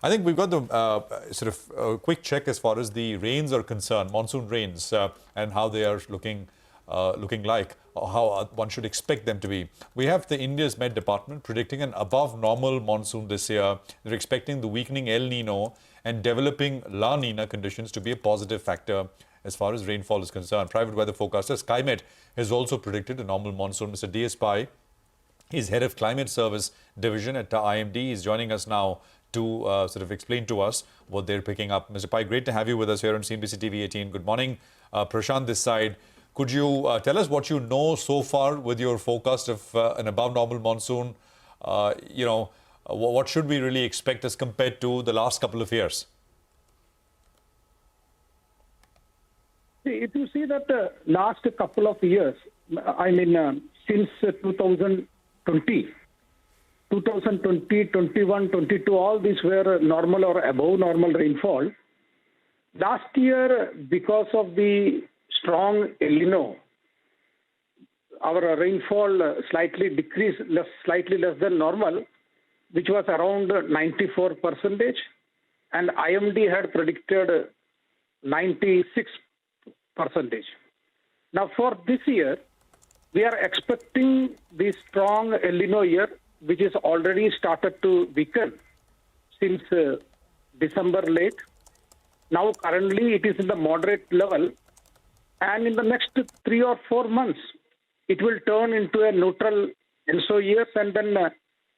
I think we've got the quick check as far as the rains are concerned, monsoon rains, and how they are looking like, or how one should expect them to be. We have the India's Met Department predicting an above normal monsoon this year. They're expecting the weakening El Nino and developing La Nina conditions to be a positive factor as far as rainfall is concerned. Private weather forecaster SkyMet has also predicted a normal monsoon. Mr. D.S. Pai, he's head of Climate Service Division at IMD. He's joining us now to explain to us what they're picking up. Mr. Pai, great to have you with us here on CNBC-TV18. Good morning. Prashant this side. Could you tell us what you know so far with your forecast of an above normal monsoon? What should we really expect as compared to the last couple of years? If you see that the last couple of years, since 2020, 21, 22, all these were normal or above normal rainfall. Last year, because of the strong El Nino, our rainfall slightly decreased, slightly less than normal, which was around 94%, and IMD had predicted 96%. Now, for this year, we are expecting the strong El Nino year, which is already started to weaken since December late. Now, currently, it is in the moderate level, and in the next 3 or 4 months, it will turn into a neutral ENSO year, and then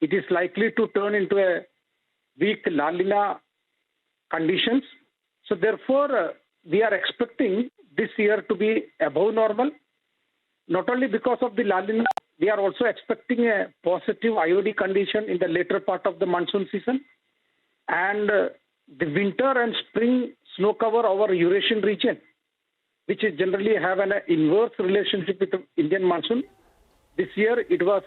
it is likely to turn into a weak La Nina conditions. So, therefore, we are expecting this year to be above normal, not only because of the La Nina, we are also expecting a positive IOD condition in the later part of the monsoon season. And the winter and spring snow cover over Eurasian region, which is generally have an inverse relationship with the Indian monsoon. This year it was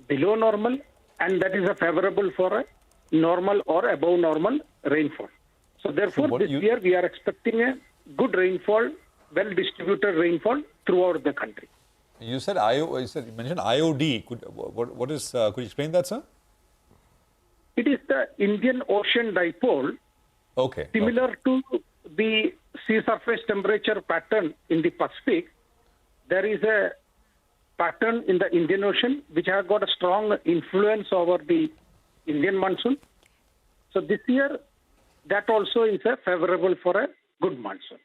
below normal, and that is favorable for a normal or above normal rainfall. So therefore, this year we are expecting a good rainfall, well-distributed rainfall throughout the country. You said you mentioned IOD. Could you explain that, sir? It is the Indian Ocean Dipole. Okay. Similar to the sea surface temperature pattern in the Pacific, there is a pattern in the Indian Ocean which has got a strong influence over the Indian monsoon. So this year, that also is favorable for a good monsoon.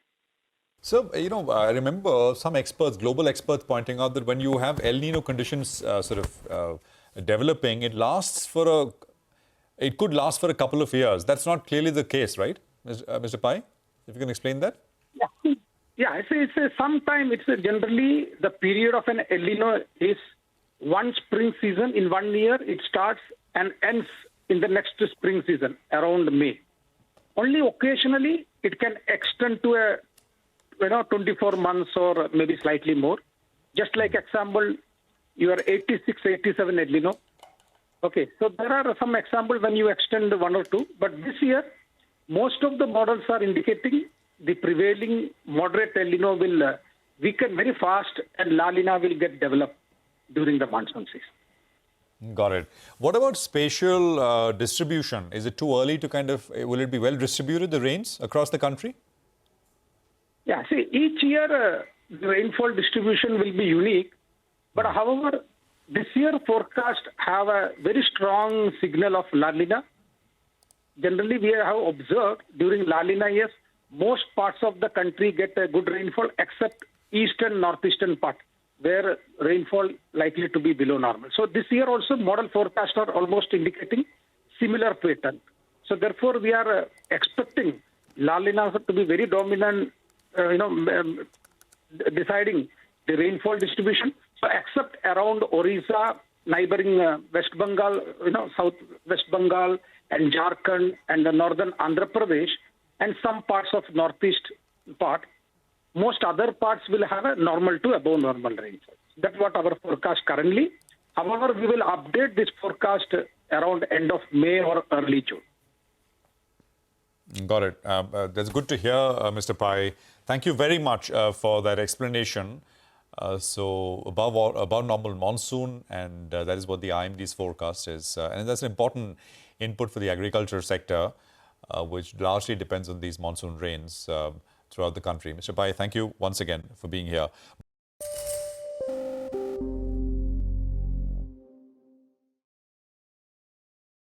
So, I remember some experts, global experts, pointing out that when you have El Nino conditions developing, it could last for a couple of years. That's not clearly the case, right, Mr. Pai? If you can explain that. Yeah. It's generally the period of an El Nino is one spring season in 1 year. It starts and ends in the next spring season around May. Only occasionally it can extend to a 24 months or maybe slightly more. Just like example, your 86, 87 El Nino. Okay, so there are some examples when you extend 1 or 2, but this year, most of the models are indicating the prevailing moderate El Nino will weaken very fast and La Nina will get developed during the monsoon season. Got it. What about spatial distribution? Is it too early to will it be well distributed, the rains across the country? Yeah, see, each year the rainfall distribution will be unique. But however, this year forecast have a very strong signal of La Nina. Generally, we have observed during La Nina years, most parts of the country get a good rainfall except eastern, northeastern part, where rainfall likely to be below normal. So this year also, model forecasts are almost indicating similar pattern. So therefore, we are expecting La Nina to be very dominant, deciding the rainfall distribution. So except around Orissa, neighboring West Bengal, South West Bengal and Jharkhand and the northern Andhra Pradesh and some parts of northeast part, most other parts will have a normal to above normal rainfall. That's what our forecast currently. However, we will update this forecast around end of May or early June. Got it. That's good to hear, Mr. Pai. Thank you very much for that explanation. So above normal monsoon, and that is what the IMD's forecast is. And that's an important input for the agriculture sector, which largely depends on these monsoon rains throughout the country. Mr. Pai, thank you once again for being here.